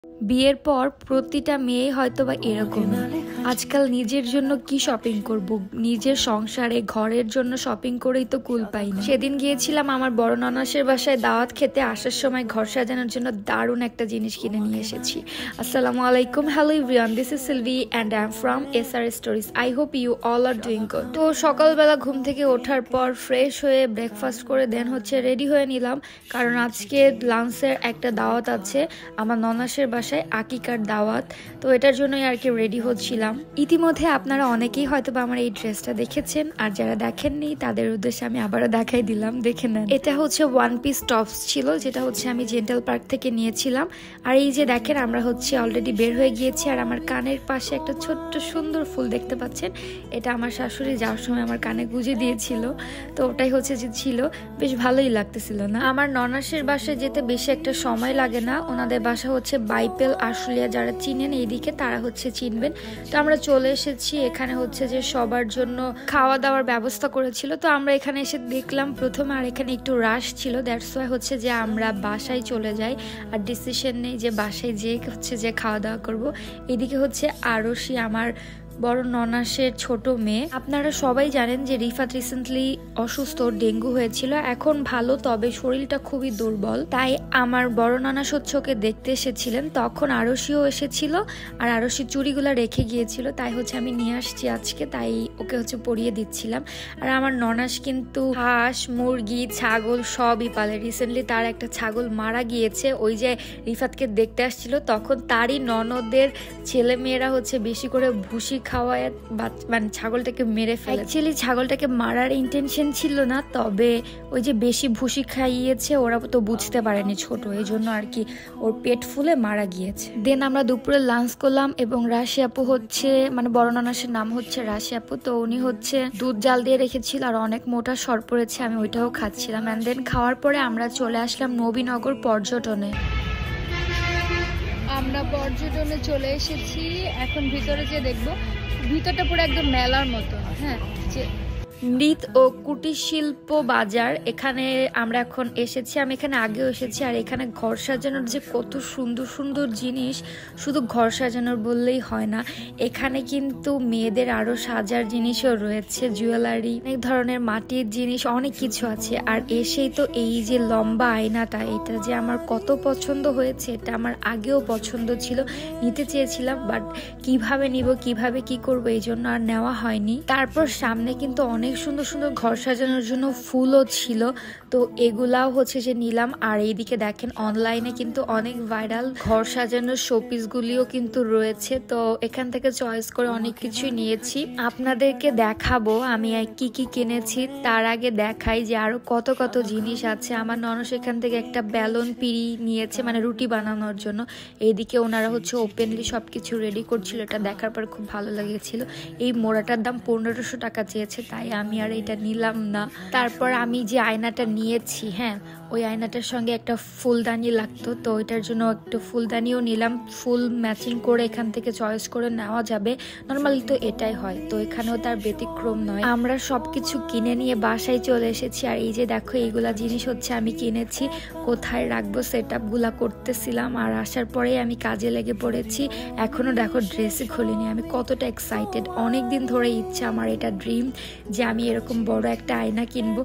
বিয়ের পর প্রতিটা মেয়ে হয়তোবা এরকম আজকাল নিজের জন্য কি শপিং করব, নিজের সংসারে ঘরের জন্য শপিং করেই তো কুল পাই না। সেদিন গিয়েছিলাম আমার বড় ননাসের বাসায় দাওয়াত খেতে। আসার সময় ঘর সাজানোর জন্য দারুণ একটা জিনিস কিনে নিয়ে এসেছি। আসসালামু আলাইকুম, hello everyone, this is Silvi and I am from SR stories. I hope you all are doing good. তো সকালবেলা ঘুম থেকে ওঠার পর ফ্রেশ হয়ে ব্রেকফাস্ট করে দেন রেডি হয়ে নিলাম, কারণ আজকে লাঞ্চের একটা দাওয়াত আছে আমার ননাসের বাসায়, আকিকার দাওয়াত। তো এটার জন্যই আর কি রেডি হচ্ছিলাম। ইতিমধ্যে আপনারা অনেকেই হয়তো আমার এই ড্রেসটা দেখেছেন, আর যারা দেখেননি তাদের উদ্দেশ্যে আমি আবারও দেখাই দিলাম, দেখে নেন। এটা হচ্ছে ওয়ান পিস টপস ছিল, যেটা আমি জেন্টাল পার্ক থেকে নিয়েছিলাম। আর এই যে দেখেন, আমরা অলরেডি বের হয়ে গিয়েছি। আর আমার কানের পাশে একটা ছোট্ট সুন্দর ফুল দেখতে পাচ্ছেন, এটা আমার শাশুড়ি যাওয়ার সময় আমার কানে গুঁজে দিয়েছিল। তো ওটাই যে ছিল, বেশ ভালোই লাগতেছিল না। আমার ননাসের বাসায় যেতে বেশি একটা সময় লাগে না। ওনাদের বাসা বাইপেল আশুলিয়া, যারা চিনেন এইদিকে তারা চিনবেন। তো আমরা চলে এসেছি। এখানে যে সবার জন্য খাওয়া দাওয়ার ব্যবস্থা করেছিল। তো আমরা এখানে এসে দেখলাম প্রথমে, আর এখানে একটু রাশ ছিল, দ্যাটস ওয়াই যে আমরা বাসায় চলে যাই আর ডিসিশন নেই যে বাসায় যে খাওয়া দাওয়া করব। এদিকে আরশি, আমার বড় ননাসের ছোট মেয়ে। আপনারা সবাই জানেন যে রিফাত রিসেন্টলি অসুস্থ, ডেঙ্গু হয়েছিল, এখন ভালো, তবে শরীরটা খুবই দুর্বল। তাই আমার বড় ননাস ওকে দেখতে এসেছিলেন। তখন আরশিও এসেছিল, আর আরশি চুড়িগুলা রেখে গিয়েছিল, তাই আমি নিয়ে আসছি আজকে, তাই ওকে পরিয়ে দিচ্ছিলাম। আর আমার ননাস কিন্তু হাঁস, মুরগি, ছাগল সবই পালে। রিসেন্টলি তার একটা ছাগল মারা গিয়েছে। ওই যে রিফাতকে দেখতে আসছিল, তখন তারই ননদের ছেলে মেয়েরা বেশি করে ভুসি খাওয়ায় মানে ছাগলটাকে মেরে ফেলে। অ্যাকচুয়ালি ছাগলটাকে মারার ইন্টেনশন ছিল না, তবে ওই যে বেশি ভুসি খাইয়েছে, ওরা তো বুঝতে পারেনি ছোট, এই জন্য আর কি ওর পেট ফুলে মারা গিয়েছে। দেন আমরা দুপুরে লাঞ্চ করলাম, এবং রাশি আপু মানে বড় ননাসের নাম রাশি আপু। তো উনি দুধ জাল দিয়ে রেখেছিল, আর অনেক মোটা সর পড়েছে, আমি ওইটাও খাচ্ছিলাম। অ্যান্ড দেন খাওয়ার পরে আমরা চলে আসলাম নবীনগর পর্যটনে। আমরা পর্যটনে চলে এসেছি। এখন ভিতরে যে দেখবো, ভিতরটা পুরো একদম মেলার মতো। হ্যাঁ, মৃৎ ও কুটির শিল্প বাজার, এখানে আমরা এখন এসেছি। আমি এখানে আগেও এসেছি। আর এখানে ঘর সাজানোর যে কত সুন্দর সুন্দর জিনিস, শুধু ঘর সাজানোর বললেই হয় না, এখানে কিন্তু মেয়েদের আরো সাজার জিনিসও রয়েছে, জুয়েলারি, অনেক ধরনের মাটির জিনিস, অনেক কিছু আছে। আর এসেই তো এই যে লম্বা আয়নাটা, এটা যে আমার কত পছন্দ হয়েছে, এটা আমার আগেও পছন্দ ছিল, নিতে চেয়েছিলাম, বাট কিভাবে নিব, কিভাবে কি করব, এই জন্য আর নেওয়া হয়নি। তারপর সামনে কিন্তু অনেক সুন্দর সুন্দর ঘর সাজানোর জন্য ফুলও ছিল, তো এগুলাও যে নিলাম। আর এইদিকে দেখেন, অনলাইনে কিন্তু অনেক ভাইরাল ঘর সাজানোর শোপিস গুলিও কিন্তু রয়েছে। তো এখান থেকে চয়েস করে অনেক কিছুই নিয়েছি, আপনাদেরকে দেখাবো আমি কি কি কিনেছি। তার আগে দেখাই যে আরো কত কত জিনিস আছে। আমার ননস এখান থেকে একটা বেলুন পিড়ি নিয়েছে, মানে রুটি বানানোর জন্য। এইদিকে ওনারা ওপেনলি সবকিছু রেডি করছিল, এটা দেখার পর খুব ভালো লেগেছিল। এই মোড়াটার দাম 1500 টাকা চেয়েছে, তাই আমি আর এটা নিলাম না। তারপর আমি যে আয়নাটা নিয়েছি, হ্যাঁ, ওই আয়নাটার সঙ্গে একটা ফুলদানি লাগতো, তো ওইটার জন্য একটু ফুলদানিও নিলাম। ফুল ম্যাচিং করে এখান থেকে চয়েস করে নেওয়া যাবে, নর্মালি তো এটাই হয়, তো এখানেও তার ব্যতিক্রম নয়। আমরা সবকিছু কিনে নিয়ে বাসায় চলে এসেছি। আর এই যে দেখো, এইগুলা জিনিস আমি কিনেছি, কোথায় রাখবো সেট আপ গুলা করতেছিলাম। আর আসার পরেই আমি কাজে লেগে পড়েছি। এখনো দেখো ড্রেসই খুলিনি, আমি কতটা এক্সাইটেড। অনেকদিন ধরে ইচ্ছা আমার, এটা ড্রিম, যে আমি এরকম বড় একটা আয়না কিনবো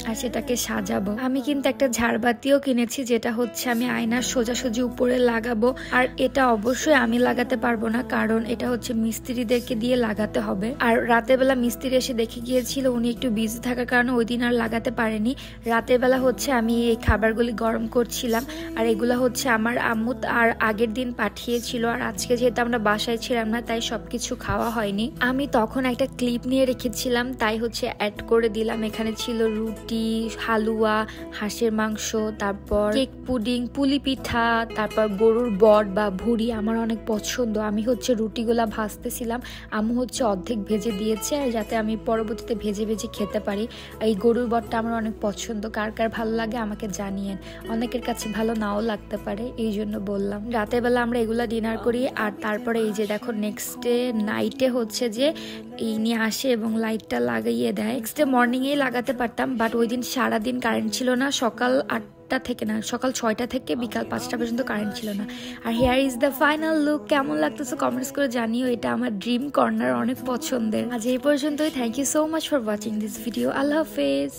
আর সেটাকে সাজাবো। আমি কিন্তু একটা ঝাড়বাতিও কিনেছি, যেটা আমি আয়নার সোজাসুজি উপরে লাগাবো। আর এটা অবশ্যই আমি লাগাতে পারবো না, কারণ এটা মিস্ত্রিদেরকে দিয়ে লাগাতে হবে। আর রাতের বেলা মিস্ত্রি এসে দেখে গিয়েছিল, উনি একটু বিজি থাকার কারণে ওই দিন আর লাগাতে পারেনি। রাতের বেলা আমি এই খাবারগুলি গরম করছিলাম। আর এগুলা আমার আম্মু আর আগের দিন পাঠিয়েছিল, আর আজকে যেহেতু আমরা বাসায় ছিলাম না, তাই সবকিছু খাওয়া হয়নি। আমি তখন একটা ক্লিপ নিয়ে রেখেছিলাম, তাই অ্যাড করে দিলাম। এখানে ছিল রুটি, হালুয়া, হাঁসের মাংস, তারপর কেক পুডিং, পুলি পিঠা, তারপর গরুর বট বা ভুড়ি, আমার অনেক পছন্দ। আমি রুটিগুলা ভাজতেছিলাম, আম্মু অর্ধেক ভেজে দিয়েছে, আর যাতে আমি পরবর্তীতে ভেজে ভেজে খেতে পারি। এই গরুর বটটা আমার অনেক পছন্দ, কার কার ভালো লাগে আমাকে জানিয়েন, অনেকের কাছে ভালো নাও লাগতে পারে, এই জন্য বললাম। রাতের বেলা আমরা এগুলা ডিনার করি। আর তারপরে এই যে দেখো, নেক্সট ডে নাইটে যে এই নিয়ে আসে এবং লাইটটা লাগাইয়ে দেয়। নেক্সট ডে মর্নিং এই লাগাতে পারতাম, বাট ওই দিন সারাদিন কারেন্ট ছিল না। সকাল 8 4টা থেকে না, সকাল 6টা থেকে বিকাল 5টা পর্যন্ত কারেন্ট ছিল না। আর here is the final look. কেমন লাগতেছে কমেন্টস করে জানিও। এটা আমার ড্রিম কর্নার, অনেক পছন্দের। আজ এই পর্যন্তই। Thank you so much for watching this video. আল্লাহ হাফেজ।